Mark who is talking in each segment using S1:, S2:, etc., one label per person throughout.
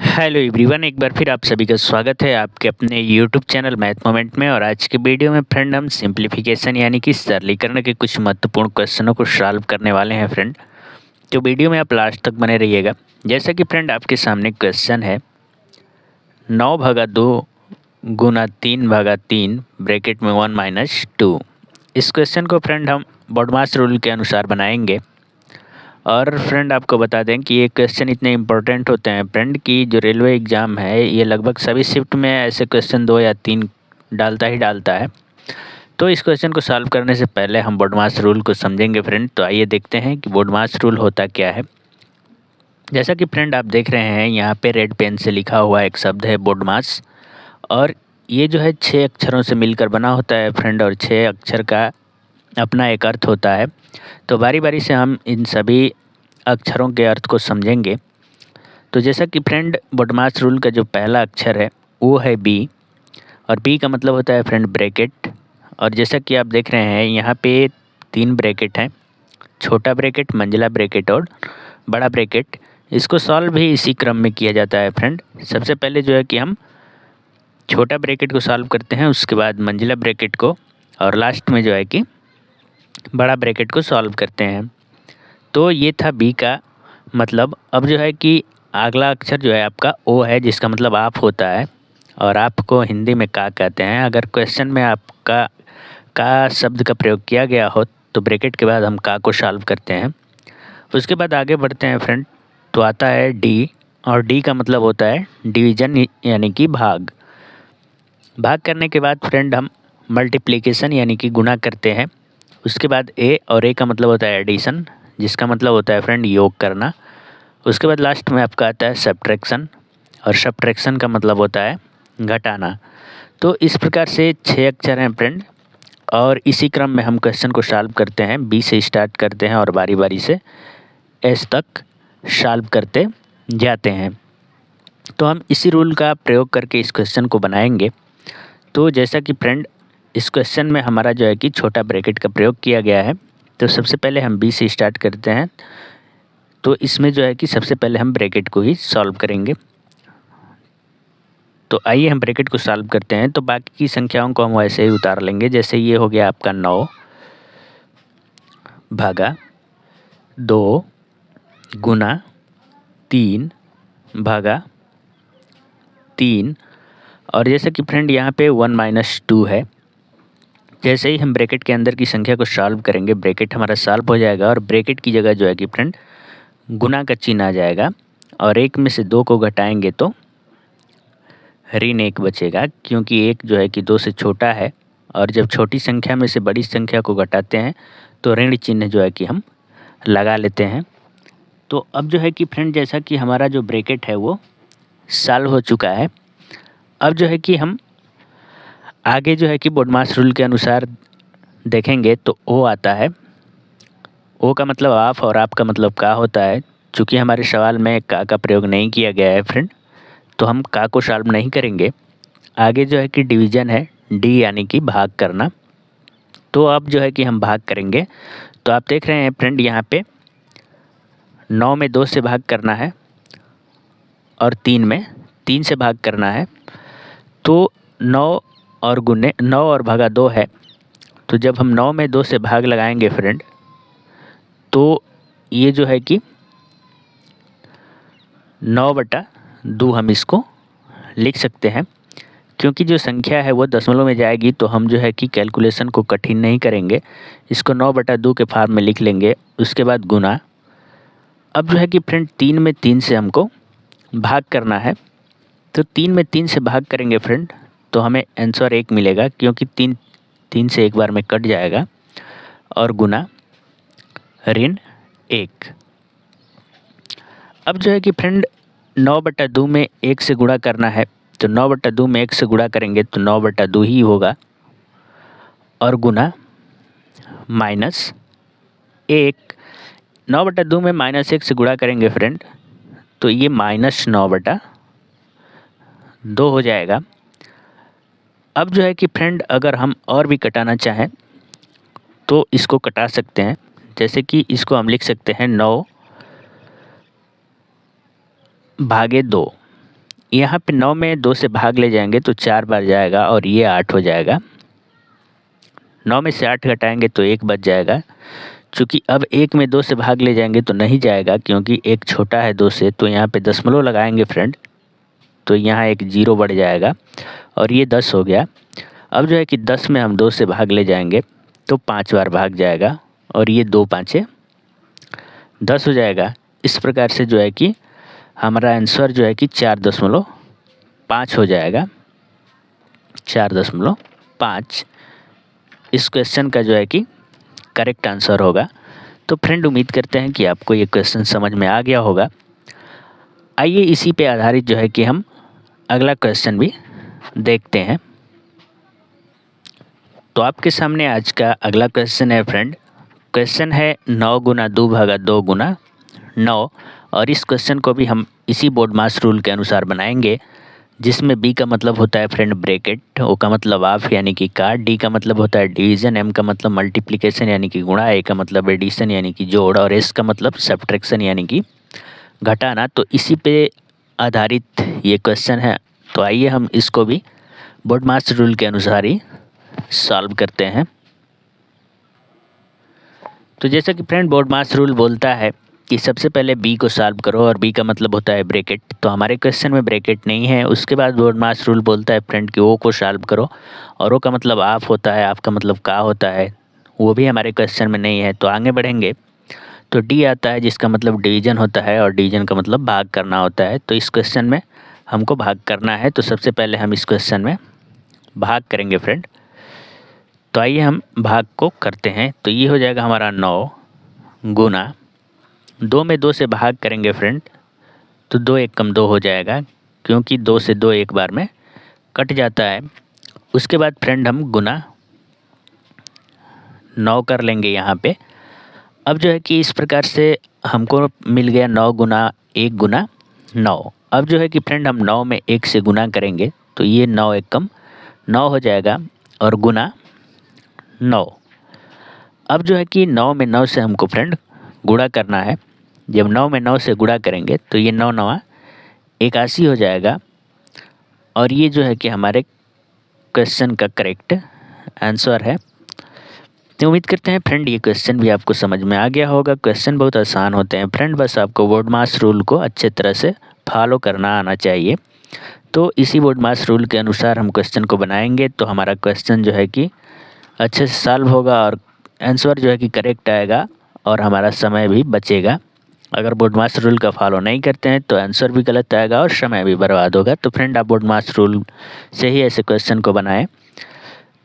S1: Hello everyone, एक बार फिर आप सभी का स्वागत है आपके अपने यूट्यूब चैनल मैथ मोमेंट में। और आज के वीडियो में फ्रेंड हम सिंप्लीफिकेशन यानी कि सरलीकरण के कुछ महत्वपूर्ण क्वेश्चनों को सॉल्व करने वाले हैं फ्रेंड। तो वीडियो में आप लास्ट तक बने रहिएगा। जैसा कि फ्रेंड आपके सामने क्वेश्चन है 9/2 गुना 3/3 ब्रैकेट में 1-2। इस क्वेश्चन को फ्रेंड हम बॉडमास रूल के अनुसार बनाएंगे। और फ्रेंड आपको बता दें कि ये क्वेश्चन इतने इम्पोर्टेंट होते हैं फ्रेंड कि जो रेलवे एग्ज़ाम है ये लगभग सभी शिफ्ट में ऐसे क्वेश्चन 2 या 3 डालता ही डालता है। तो इस क्वेश्चन को सॉल्व करने से पहले हम बॉडमास रूल को समझेंगे फ्रेंड। तो आइए देखते हैं कि बॉडमास रूल होता क्या है। जैसा कि फ्रेंड आप देख रहे हैं यहाँ पे रेड पेन से लिखा हुआ एक शब्द है बॉडमास। और ये जो है 6 अक्षरों से मिलकर बना होता है फ्रेंड, और 6 अक्षर का अपना एक अर्थ होता है। तो बारी बारी से हम इन सभी अक्षरों के अर्थ को समझेंगे। तो जैसा कि फ्रेंड बॉडमास रूल का जो पहला अक्षर है वो है बी, और बी का मतलब होता है फ्रेंड ब्रैकेट। और जैसा कि आप देख रहे हैं यहाँ पे 3 ब्रैकेट हैं, छोटा ब्रैकेट, मंझला ब्रैकेट और बड़ा ब्रैकेट। इसको सॉल्व भी इसी क्रम में किया जाता है फ्रेंड। सबसे पहले जो है कि हम छोटा ब्रैकेट को सॉल्व करते हैं, उसके बाद मंझला ब्रैकेट को, और लास्ट में जो है कि बड़ा ब्रैकेट को सॉल्व करते हैं। तो ये था बी का मतलब। अब जो है कि अगला अक्षर जो है आपका ओ है, जिसका मतलब आप होता है, और आप को हिंदी में का कहते हैं। अगर क्वेश्चन में आपका का शब्द का प्रयोग किया गया हो तो ब्रैकेट के बाद हम का को सॉल्व करते हैं। उसके बाद आगे बढ़ते हैं फ्रेंड, तो आता है डी, और डी का मतलब होता है डिवीजन यानी कि भाग। भाग करने के बाद फ्रेंड हम मल्टीप्लिकेशन यानी कि गुणा करते हैं। उसके बाद ए, और ए का मतलब होता है एडिशन, जिसका मतलब होता है फ्रेंड योग करना। उसके बाद लास्ट में आपका आता है सब्ट्रैक्शन, और सब्ट्रैक्शन का मतलब होता है घटाना। तो इस प्रकार से 6 अक्षर हैं फ्रेंड, और इसी क्रम में हम क्वेश्चन को सॉल्व करते हैं। बी से स्टार्ट करते हैं और बारी बारी से एस तक सॉल्व करते जाते हैं। तो हम इसी रूल का प्रयोग करके इस क्वेश्चन को बनाएंगे। तो जैसा कि फ्रेंड इस क्वेश्चन में हमारा जो है कि छोटा ब्रैकेट का प्रयोग किया गया है, तो सबसे पहले हम बी से स्टार्ट करते हैं। तो इसमें जो है कि सबसे पहले हम ब्रैकेट को ही सॉल्व करेंगे। तो आइए हम ब्रैकेट को सॉल्व करते हैं। तो बाकी की संख्याओं को हम वैसे ही उतार लेंगे। जैसे ये हो गया आपका 9/2 गुना 3/3। और जैसे कि फ्रेंड यहाँ पे 1-2 है। जैसे ही हम ब्रैकेट के अंदर की संख्या को सॉल्व करेंगे, ब्रैकेट हमारा सॉल्व हो जाएगा, और ब्रैकेट की जगह जो है कि फ्रेंड गुना का चिन्ह आ जाएगा, और एक में से 2 को घटाएंगे तो ऋण 1 बचेगा, क्योंकि 1 जो है कि 2 से छोटा है। और जब छोटी संख्या में से बड़ी संख्या को घटाते हैं तो ऋण चिन्ह जो है कि हम लगा लेते हैं। तो अब जो है कि फ्रेंड जैसा कि हमारा जो ब्रैकेट है वो सॉल्व हो चुका है। अब जो है कि हम आगे जो है कि बॉडमास रूल के अनुसार देखेंगे तो ओ आता है। ओ का मतलब आप, और आप का मतलब का होता है। चूँकि हमारे सवाल में का प्रयोग नहीं किया गया है फ्रेंड, तो हम का को सॉल्व नहीं करेंगे। आगे जो है कि डिवीज़न है, डी यानी कि भाग करना। तो अब जो है कि हम भाग करेंगे। तो आप देख रहे हैं फ्रेंड यहाँ पे 9 में 2 से भाग करना है, और 3 में 3 से भाग करना है। तो 9 और गुने 9 और भागा 2 है। तो जब हम 9 में 2 से भाग लगाएंगे फ्रेंड, तो ये जो है कि 9/2 हम इसको लिख सकते हैं। क्योंकि जो संख्या है वो दशमलव में जाएगी, तो हम जो है कि कैलकुलेशन को कठिन नहीं करेंगे, इसको 9/2 के फॉर्म में लिख लेंगे। उसके बाद गुना। अब जो है कि फ्रेंड 3 में 3 से हमको भाग करना है। तो 3 में 3 से भाग करेंगे फ्रेंड, तो हमें आंसर 1 मिलेगा, क्योंकि 3 से एक बार में कट जाएगा, और गुना ऋण 1। अब जो है कि फ्रेंड 9/2 में 1 से गुणा करना है। तो 9/2 में 1 से गुणा करेंगे तो 9/2 ही होगा, और गुना -1। 9/2 में -1 से गुणा करेंगे फ्रेंड, तो ये -9/2 हो जाएगा। अब जो है कि फ्रेंड अगर हम और भी कटाना चाहें तो इसको कटा सकते हैं। जैसे कि इसको हम लिख सकते हैं 9/2। यहाँ पे 9 में 2 से भाग ले जाएंगे तो 4 बार जाएगा और ये 8 हो जाएगा। 9 में से 8 घटाएंगे तो 1 बच जाएगा। चूँकि अब 1 में 2 से भाग ले जाएंगे तो नहीं जाएगा, क्योंकि 1 छोटा है 2 से, तो यहाँ पे दशमलव लगाएंगे फ्रेंड, तो यहाँ एक 0 बढ़ जाएगा और ये 10 हो गया। अब जो है कि 10 में हम 2 से भाग ले जाएंगे तो 5 बार भाग जाएगा और ये 2 पाँचे 10 हो जाएगा। इस प्रकार से जो है कि हमारा आंसर जो है कि 4.5 हो जाएगा। 4.5 इस क्वेश्चन का जो है कि करेक्ट आंसर होगा। तो फ्रेंड उम्मीद करते हैं कि आपको ये क्वेश्चन समझ में आ गया होगा। आइए इसी पे आधारित जो है कि हम अगला क्वेश्चन भी देखते हैं। तो आपके सामने आज का अगला क्वेश्चन है फ्रेंड। क्वेश्चन है 9 गुना 2 भागा 2 गुना 9, और इस क्वेश्चन को भी हम इसी बोर्ड मास रूल के अनुसार बनाएंगे, जिसमें बी का मतलब होता है फ्रेंड ब्रैकेट, ओ का मतलब ऑफ यानी कि काट, डी का मतलब होता है डिवीज़न, एम का मतलब मल्टीप्लिकेशन यानी कि गुणा, ए का मतलब एडिशन यानी कि जोड़, और एस का मतलब सब्ट्रैक्शन यानी कि घटाना। तो इसी पे आधारित ये क्वेश्चन है। तो आइए हम इसको भी बोर्ड मास रूल के अनुसार ही सॉल्व करते हैं। तो जैसा कि फ्रेंड बोर्ड मास रूल बोलता है कि सबसे पहले बी को सॉल्व करो, और बी का मतलब होता है ब्रैकेट, तो हमारे क्वेश्चन में ब्रैकेट नहीं है। उसके बाद बोर्ड मास रूल बोलता है फ्रेंड कि ओ को सॉल्व करो, और ओ का मतलब ऑफ होता है, ऑफ का मतलब का होता है, वो भी हमारे क्वेश्चन में नहीं है। तो आगे बढ़ेंगे तो डी आता है, जिसका मतलब डिवीज़न होता है, और डिवीज़न का मतलब भाग करना होता है। तो इस क्वेश्चन में हमको भाग करना है, तो सबसे पहले हम इस क्वेश्चन में भाग करेंगे फ्रेंड। तो आइए हम भाग को करते हैं। तो ये हो जाएगा हमारा 9 गुना 2 में 2 से भाग करेंगे फ्रेंड, तो 2 एक कम 2 हो जाएगा, क्योंकि 2 से 2 एक बार में कट जाता है। उसके बाद फ्रेंड हम गुना 9 कर लेंगे यहाँ पे। अब जो है कि इस प्रकार से हमको मिल गया 9 गुना 1 गुना 9। अब जो है कि फ्रेंड हम 9 में 1 से गुना करेंगे, तो ये 9 एक कम 9 हो जाएगा, और गुना 9। अब जो है कि 9 में 9 से हमको फ्रेंड गुणा करना है। जब 9 में 9 से गुणा करेंगे तो ये 9 9 81 हो जाएगा, और ये जो है कि हमारे क्वेश्चन का करेक्ट आंसर है। तो उम्मीद करते हैं फ्रेंड ये क्वेश्चन भी आपको समझ में आ गया होगा। क्वेश्चन बहुत आसान होते हैं फ्रेंड, बस आपको बोर्ड मास रूल को अच्छे तरह से फॉलो करना आना चाहिए। तो इसी बोर्ड मास रूल के अनुसार हम क्वेश्चन को बनाएंगे, तो हमारा क्वेश्चन जो है कि अच्छे से सॉल्व होगा, और आंसर जो है कि करेक्ट आएगा, और हमारा समय भी बचेगा। अगर बोर्ड मास रूल का फॉलो नहीं करते हैं तो आंसर भी गलत आएगा और समय भी बर्बाद होगा। तो फ्रेंड आप बोर्ड मास रूल से ही ऐसे क्वेश्चन को बनाएं।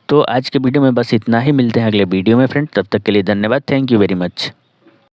S1: तो आज के वीडियो में बस इतना ही, मिलते हैं अगले वीडियो में फ्रेंड, तब तक के लिए धन्यवाद, थैंक यू वेरी मच।